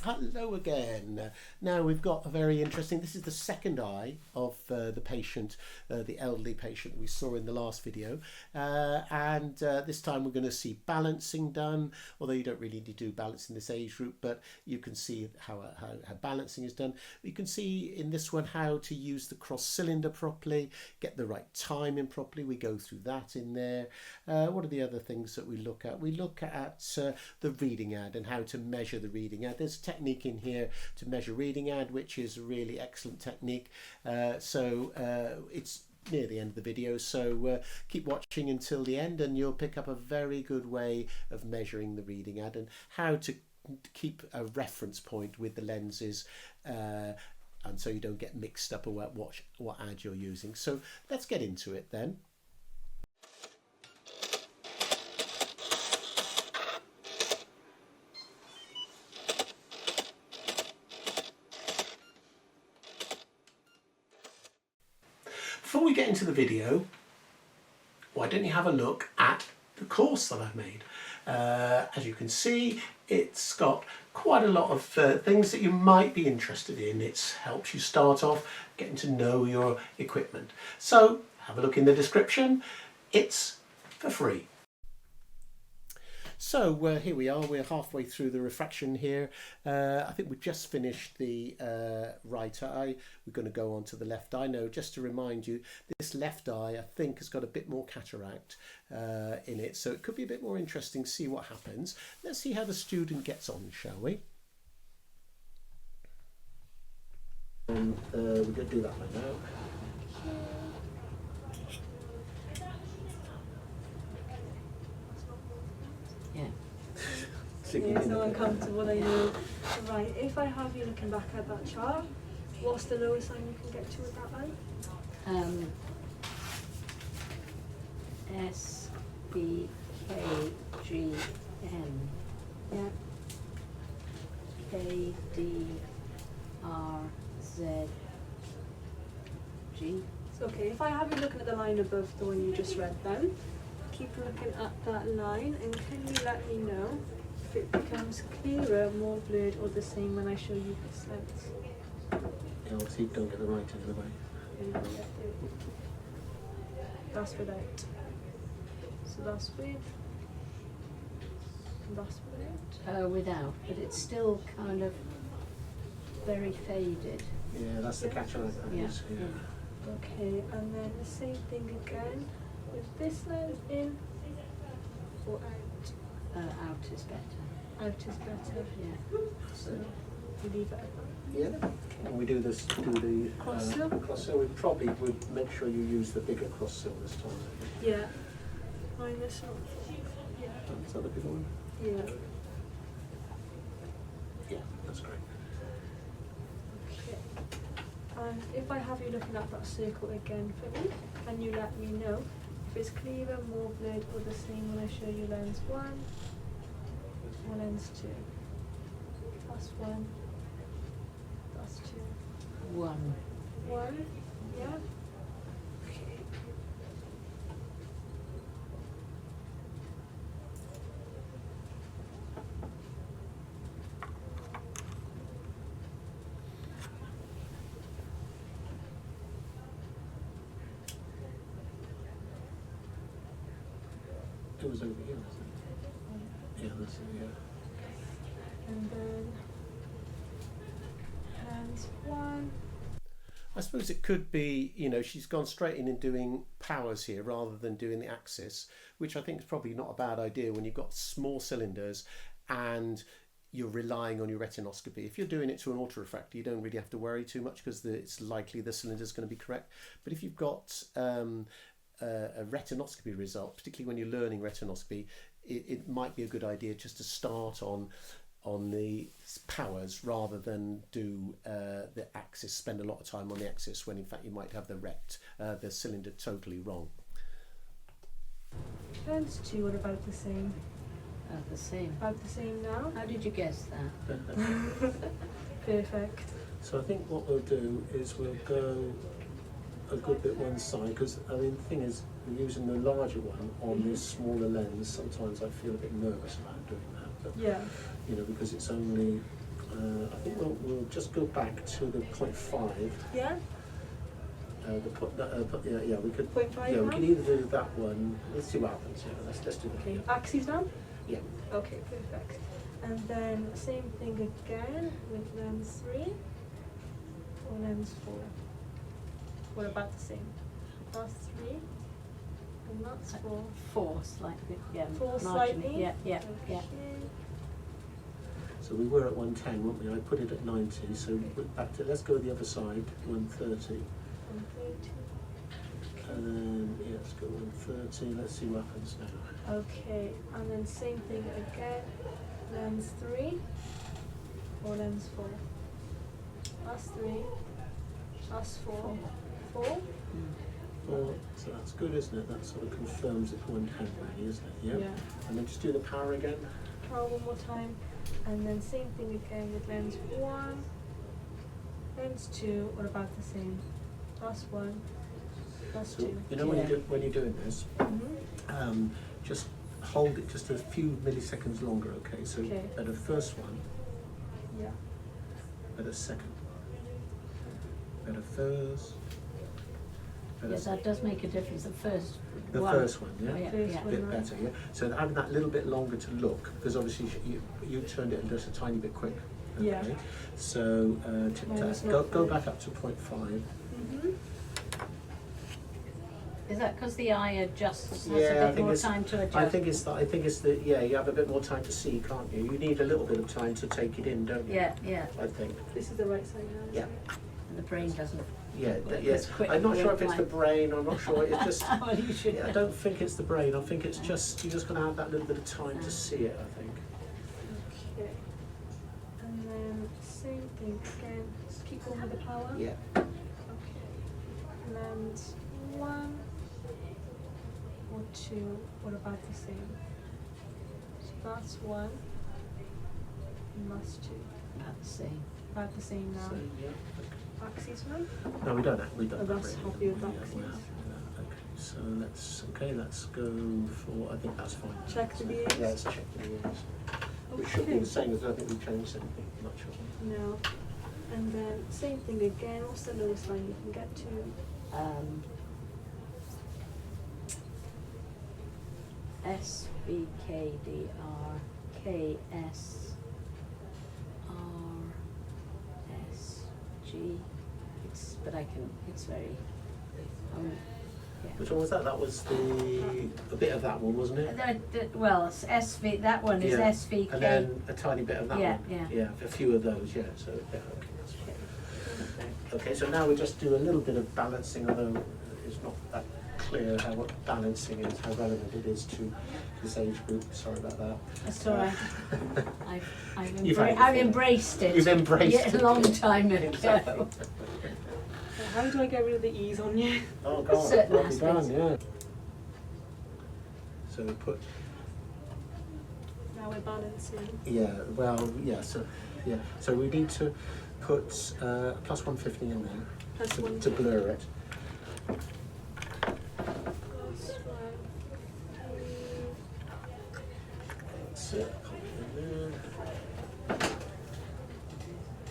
Hello again. Now we've got a very interesting, this is the second eye of the patient, the elderly patient we saw in the last video, and this time we're going to see balancing done, although you don't really need to do balance in this age group, but you can see how balancing is done. You can see in this one how to use the cross cylinder properly, get the right timing properly. We go through that in there. What are the other things that we look at? We look at the reading ad and how to measure the reading ad. There's a technique in here to measure reading ad, which is a really excellent technique. It's near the end of the video, so keep watching until the end and you'll pick up a very good way of measuring the reading ad and how to keep a reference point with the lenses, and so you don't get mixed up about what ad you're using. So let's get into it then. Before we get into the video, why don't you have a look at the course that I've made? As you can see, it's got quite a lot of things that you might be interested in. It helps you start off getting to know your equipment. So have a look in the description. It's for free. So here we are, we're halfway through the refraction here. I think we've just finished the right eye. We're going to go on to the left eye. Now, just to remind you, this left eye I think has got a bit more cataract in it, so it could be a bit more interesting to see what happens. Let's see how the student gets on, shall we? And we're going to do that right now. Yeah. It's not uncomfortable, I know. Right, if I have you looking back at that chart, what's the lowest line you can get to with that eye? S, B, K, G, M. Yeah. K, D, R, Z, G. So, okay, if I have you looking at the line above the one you just read then, keep looking at that line and can you let me know if it becomes clearer, more blurred or the same when I show you this lens? Obviously don't get the right end of the way. That's without. So that's with. And that's without. Without, but it's still kind of very faded. Yeah, that's the cataract. Yeah. Okay, and then the same thing again with this lens in or out? Out is better. Out is better. Yeah. So you leave it at that. Yeah. And we do the Cross-sill? cross-sill. We probably would make sure you use the bigger cross-sill this time. Yeah. Minus one. Yeah. Is that the bigger one? Yeah. Yeah, that's great. Okay. And if I have you looking at that circle again for me, can you let me know if it's clearer, more blurred, or the same when I show you lens 1 or lens 2? That's 1. That's 2. 1. 1. Yeah. Okay. It was over here, wasn't it? Yeah, that's it, yeah. And then lens 1. I suppose it could be, you know, she's gone straight in and doing powers here rather than doing the axis, which I think is probably not a bad idea when you've got small cylinders and you're relying on your retinoscopy. If you're doing it to an autorefractor, you don't really have to worry too much because it's likely the cylinder is going to be correct. But if you've got a retinoscopy result, particularly when you're learning retinoscopy, it might be a good idea just to start on the powers rather than do the axis, spend a lot of time on the axis when in fact you might have the cylinder totally wrong. Lens 2 are about the same. The same. About the same now. How did you guess that? Perfect. So I think what we'll do is we'll go a good bit one side, because I mean the thing is, we're using the larger one on this smaller lens. Sometimes I feel a bit nervous about doing that, but Yeah. you know, because it's only I think we'll just go back to the 0.5. Yeah? Yeah, we could. 0.5 Yeah, we now? can either do that one. Let's see what happens. Yeah, let's do that. Okay, Yeah. axes down? Yeah. Okay, perfect. And then same thing again with lens 3 or lens 4. What about the same? That's 3 and that's 4. 4 slightly, yeah. 4 marginally, slightly? Yeah, yeah, yeah. Okay. So we were at 110, weren't we? I put it at 90. So we're back to. Let's go the other side. 130. 130. And then yeah, let's go 130. Let's see what happens now. Okay, and then same thing again. Lens 3 or lens 4. That's 3. That's 4. 4. Well, so that's good, isn't it? That sort of confirms it's 110 really, isn't it? Yeah. Yeah. And then just do the power again. Power one more time. And then same thing again with lens 1. Lens 2 or about the same. That's 1. That's So 2. you know when you're doing this, Mm-hmm. just hold it just a few milliseconds longer, okay? So Okay. at the first one, Yeah. at a second, at a first, at a Yes, that does make a difference. The first the one. first one, yeah? Oh, yeah, First yeah. A one. bit better, yeah? So having that little bit longer to look, because obviously you turned it just a tiny bit quick. Okay? Yeah. So Minus go 0.5. back up to 0.5. Mm-hmm. Is that because the eye adjusts, has Yeah, I a bit think more it's- time to adjust? I think it's the yeah, you have a bit more time to see, can't you? You need a little bit of time to take it in, don't you? Yeah, yeah. I think. This is the right side now. isn't Yeah. it? And the brain doesn't. Yeah, Well, yes. it's quick I'm not sure if it's work the line. brain, I'm not sure, it's just Well, you should. I don't think it's the brain, I think it's just you're just gonna have that little bit of time to see it, I think. Okay. And then same thing again. Just keep going with the power. Yeah. Okay. Lens 1 or 2 or about the same. So that's 1 and that's 2. About the same. About the same now. So yeah. Axis one. No, we don't have we don't Oh, have that's brain. happy with Yeah, axes. we're happy with that. Okay, so let's go for I think that's fine. Check the ears. Yeah, let's check the ears. Which should be the same as I don't think we changed anything much of it. No. And then same thing again. What's the lowest line you can get to? S B K D R K S R S G. But I can. It's very. Yeah. Which one was that? That was a bit of that one, wasn't it? Well, it's SV. That one is Yeah. SVK. And then a tiny bit of that Yeah, one. yeah. Yeah, a few of those, yeah. So yeah, okay, that's fine. Okay, so now we just do a little bit of balancing, although it's not that clear how what balancing is, how relevant it is to this age group. Sorry about that. That's all right. You've had it I've before. embraced it. You've embraced it. A long time ago. Exactly. How do I get rid of the ease on you? Oh God, Certain well aspects. done, yeah. So we put, Now we're balancing. yeah, well, yeah, so we need to put plus 150 in there Plus to 150. blur it. Plus 150. That's it, pop it in there.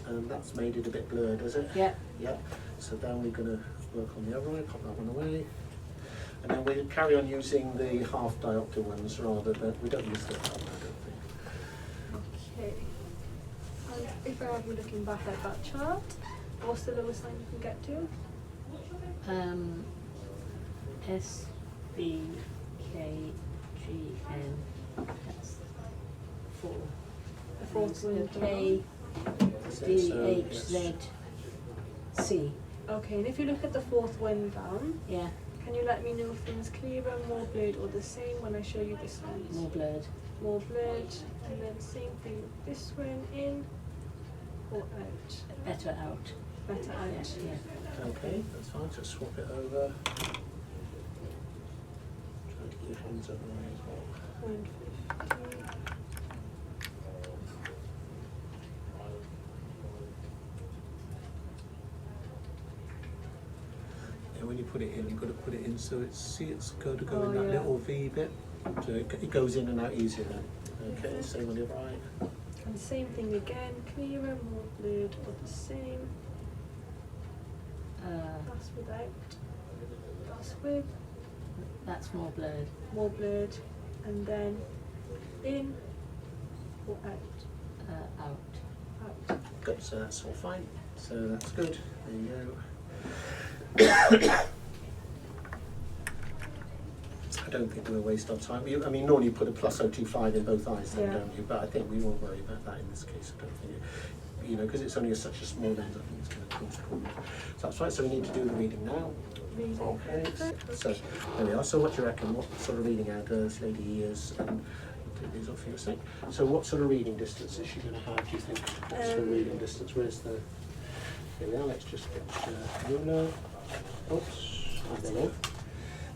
And that's made it a bit blurred, has it? Yeah. Yeah. So then we're going to work on the other eye, pop that one away. And then we'll carry on using the half diopter ones rather than, we don't use the half, I don't think. Okay. And if I have you looking back at that chart, what's the lowest line you can get to? S B K G N. That's 4. The fourth one. K That's it, D so, H yes. Z C. Okay, and if you look at the fourth one down, Yeah, can you let me know if things clearer, more blurred, or the same when I show you this one? more blurred. More blurred, and then same thing with this one, in or out? Better out. Better out. Yeah. Okay, that's fine, just swap it over. Try to get your hands up there as well. 150. And when you put it in, you've got to put it in so it's got to go Oh, in that yeah. little V bit. So it goes in and out easier then. Okay, same on the other eye. And same thing again, clearer, more blurred, or the same. That's without. That's with. That's more blurred. More blurred. And then in or out. Out. Out. Good, so that's all fine. So that's good. There you go. I don't think we'll waste our time. I mean, normally you put a plus 0.25 in both eyes, then, Yeah. don't you? But I think we won't worry about that in this case. I don't think you know, because it's only such a small lens, I think it's going to cause problems. So that's right, so we need to do the reading now. Reading. Okay, Perfect. so there we are. So what do you reckon? What sort of reading out this lady is? Take these off for your sake. So what sort of reading distance is she going to have, do you think? What sort of reading distance? Where's the... Here we are, let's just get ruler. Oops, there we go.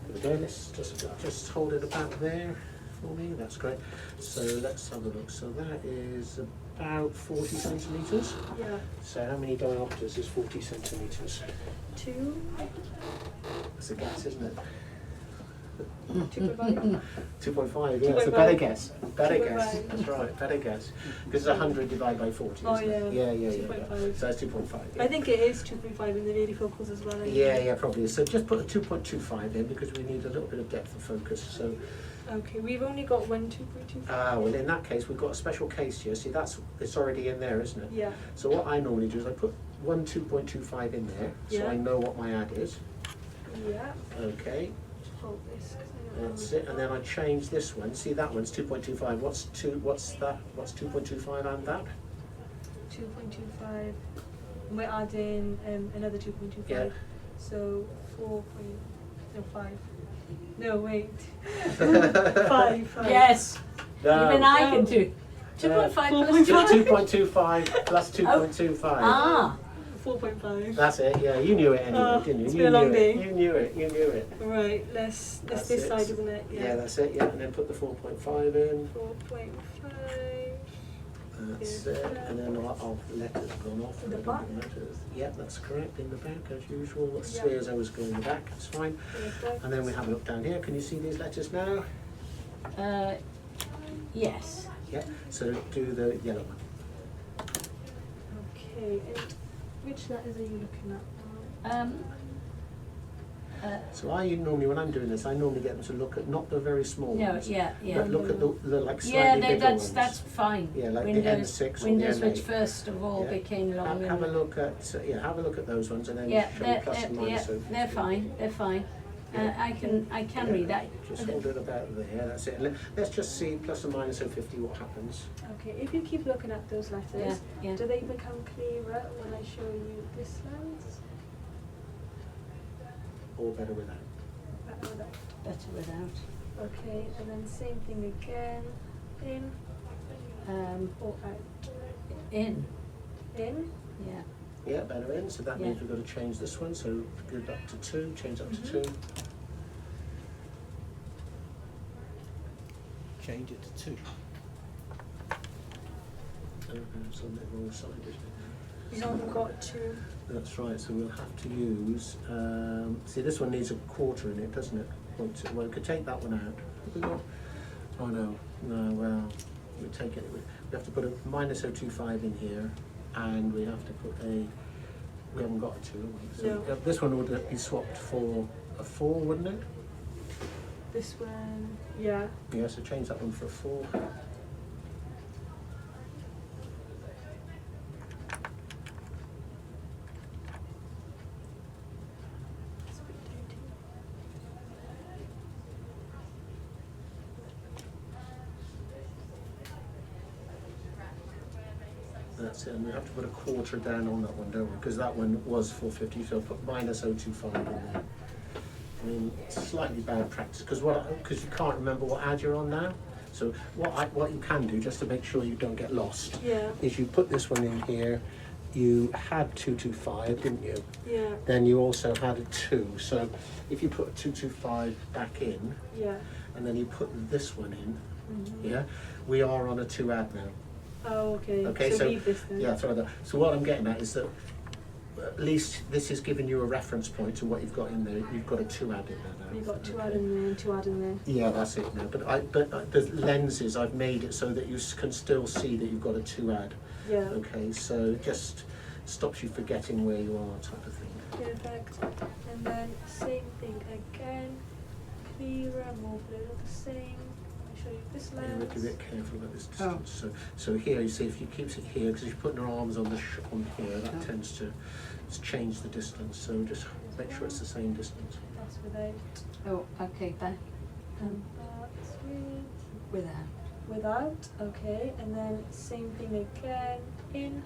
There we go, let's just hold it about there for me, that's great. So let's have a look. So that is about 40 centimetres. Yeah. So how many diopters is 40 centimetres? 2. That's a guess, isn't it? 2.5. 2.5, yeah, it's a better 2.5. guess. Better guess, 2.5. that's right, better guess. Because it's 100 divided by 40, Oh, isn't it? yeah. Yeah. 2.5. So that's 2.5. Yeah. I think it is 2.5 in the varifocals as well. Yeah, probably. So just put a 2.25 in because we need a little bit of depth of focus. So, Okay, we've only got one 2.25. well, in that case, we've got a special case here. See, it's already in there, isn't it? Yeah. So what I normally do is I put one 2.25 in there, so Yeah. I know what my ad is. Yeah. Okay, Hold this. 'Cause I don't that's know. it. And then I change this one. See, that one's 2.25. What's that? What's 2.25 and that? 2.25. We're adding another 2.25. Yeah. So 4.5. No, wait. 5. Yes. No. Even I No. can do. 2.5 plus 2. 2.25 plus 2.25. Ah. 4.5. That's it. Yeah, you knew it anyway, didn't you? It's You been a long knew day. it. You knew it. Right, that's That's this it. side, isn't it? Yeah, that's it. Yeah, and then put the 4.5 in. 4.5. That's it. And then our letters have gone off. In the I don't back? think letters. Yeah, that's correct. In the back, as usual. Yeah. Spheres always go in the back. It's fine. Perfect. And then we have a look down here. Can you see these letters now? Yes. Yeah. So do the yellow one. Okay, and which letters are you looking at? So I normally, when I'm doing this, I normally get them to look at not the very small No, ones, yeah. but look at the like slightly Yeah, bigger ones. that's fine. Yeah, like the Windows, N6 or the Windows, which N8. first of all Yeah. became long. Have a look at have a look at those ones, and then Yeah, show they're, plus and minus. So they're fine. They're fine. Yeah. I can read that. Just hold it about there. That's it. Let's just see plus and minus 0.50 what happens. Okay, if you keep looking at those letters, Yeah. do they become clearer when I show you this lens? Or better without. Better without. Better without. Okay, and then same thing again. In or out? In. In. Yeah. Yeah, better in. So that Yeah. means we've got to change this one. So good up to 2. Change up to Mhm. 2. Change it to 2. It's on the wrong side, isn't it? You haven't got to. That's right, so we'll have to use, see this one needs a quarter in it, doesn't it? Well, we could take that one out. Have we got, oh no, well, we take it, we have to put a minus 0.25 in here, and we have to put we haven't got a 2, have we? So No. this one would be swapped for a 4, wouldn't it? This one, yeah. Yeah, so change that one for a 4. It's a bit dirty. That's it, and we have to put a quarter down on that one, don't we? Because that one was 450, so put minus 0.25 in there. I mean, it's slightly bad practice because you can't remember what ad you're on now. So what you can do, just to make sure you don't get lost, Yeah. is you put this one in here. You had 225, didn't you? Yeah. Then you also had a 2. So if you put a 225 back in, Yeah. and then you put this one in, Mhm. yeah, we are on a 2 ad now. Oh, okay. Okay, so so leave this then. yeah, throw that. So what I'm getting at is that at least this is giving you a reference point to what you've got in there. You've got a 2-add in there now. You've got 2 add in there and 2 add in there. Yeah, that's it now. But the lenses, I've made it so that you can still see that you've got a 2-add. Yeah. Okay, so it just stops you forgetting where you are, type of thing. Perfect. And then same thing again. Clearer, more blue, the same. I'll show you this You lens. have to be a bit careful about this distance. So here, you see, if you keep it here, because you're putting her arms on on here, that tends to change the distance. So just make sure it's the same distance. That's without. Oh, okay, back. And that's Without. without. Okay. And then same thing again. In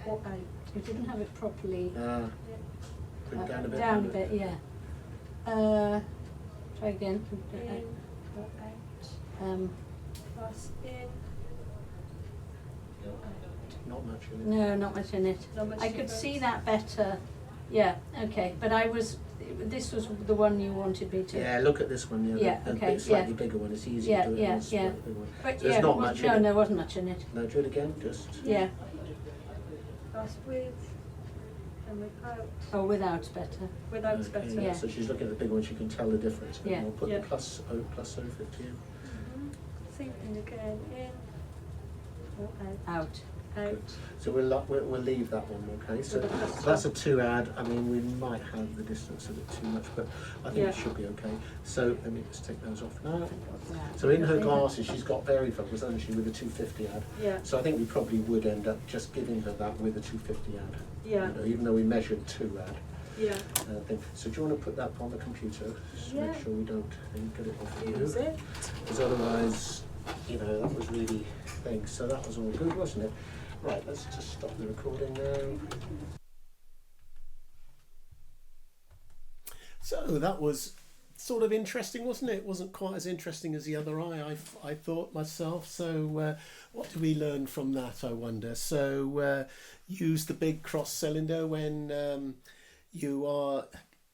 or out. You didn't have it properly. Put it down a bit. Down a bit, yeah. Try again. In or out. Plus in. Not much in it. No, not much in it. Not much I could difference. see that better. Yeah, okay. But this was the one you wanted me to. Yeah, look at this one. Yeah, Yeah, okay, the slightly bigger one. It's easier to do it. Yeah, than the slightly bigger one. But So there's not much in it. there wasn't much in it. No, do it again. Just. Yeah. That's with and without. Oh, without's better. Without's Okay, better. Yeah. So she's looking at the big one. She can tell the difference. Yeah. We'll put Yeah. the plus over it here. Same thing again. In or out. Out. Out. So we'll leave that one, okay? So With the plus that's a 2-add. I mean, we might have the distance a bit too much, but I think Yeah. it should be okay. So let me just take those off now. Yeah. So in her glasses, she's got varifocus, hasn't she, with a 250 add. Yeah. So I think we probably would end up just giving her that with a 250 add. Yeah. You know, even though we measured 2-add. Yeah. Thing. So do you want to put that on the computer, just to Yeah. make sure we don't get it off you? Use it. Because otherwise, you know, that was really things. So that was all good, wasn't it? Right, let's just stop the recording now. So that was sort of interesting, wasn't it? It wasn't quite as interesting as the other eye, I thought myself. So what do we learn from that, I wonder? So use the big cross cylinder when you are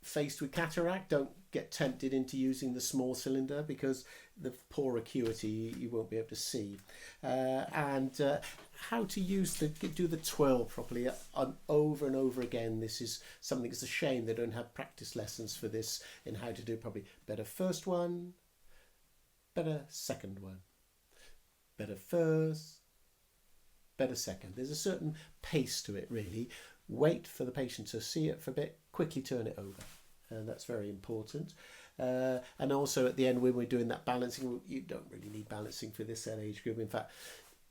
faced with cataract. Don't get tempted into using the small cylinder because the poor acuity you won't be able to see. And how to do the twirl properly over and over again. This is something, it's a shame they don't have practice lessons for this in how to do it properly. Better first one, better second one, better first, better second. There's a certain pace to it really. Wait for the patient to see it for a bit, quickly turn it over. And that's very important. And also at the end when we're doing that balancing, you don't really need balancing for this age group. In fact,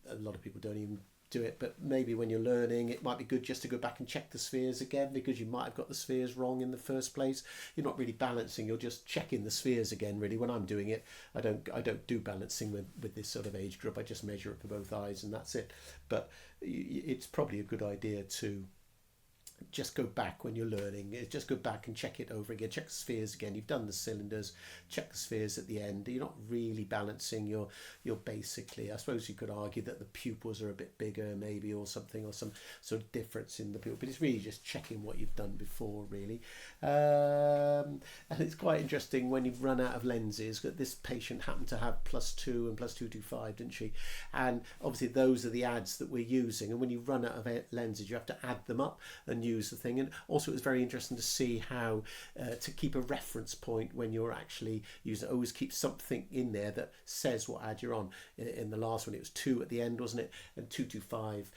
a lot of people don't even do it, but maybe when you're learning it might be good just to go back and check the spheres again, because you might have got the spheres wrong in the first place. You're not really balancing, you're just checking the spheres again really. When I'm doing it, I don't do balancing with this sort of age group. I just measure it for both eyes and that's it. But it's probably a good idea to just go back when you're learning. Just go back and check it over again. Check the spheres again. You've done the cylinders. Check the spheres at the end. You're not really balancing. You're basically, I suppose you could argue that the pupils are a bit bigger maybe, or something, or some sort of difference in the pupil. But it's really just checking what you've done before really. And it's quite interesting when you've run out of lenses. This patient happened to have +2 and +225, didn't she? And obviously those are the adds that we're using. And when you run out of lenses, you have to add them up and use the thing. And also it was very interesting to see how to keep a reference point when you're actually using it. Always keep something in there that says what ad you're on. In the last one it was 2 at the end, wasn't it, and 225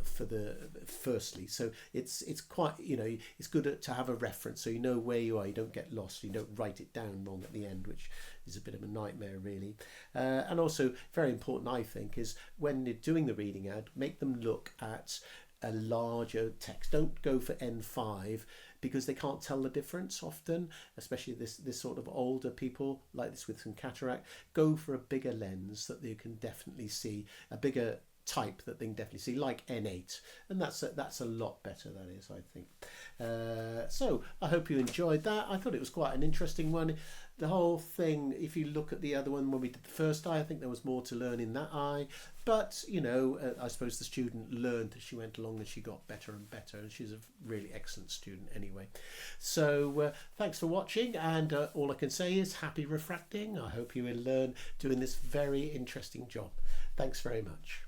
for the firstly. So it's quite, you know, it's good to have a reference so you know where you are. You don't get lost, you don't write it down wrong at the end, which is a bit of a nightmare really. And also very important I think is when you're doing the reading ad, make them look at a larger text. Don't go for N5 because they can't tell the difference often, especially this sort of older people like this with some cataract. Go for a bigger lens that you can definitely see, a bigger type that they can definitely see, like N8, and that's a lot better, that is, I think. So I hope you enjoyed that. I thought it was quite an interesting one. The whole thing, if you look at the other one when we did the first eye, I think there was more to learn in that eye, but you know, I suppose the student learned as she went along and she got better and better, and she's a really excellent student anyway. So thanks for watching, and all I can say is happy refracting. I hope you will learn doing this very interesting job. Thanks very much.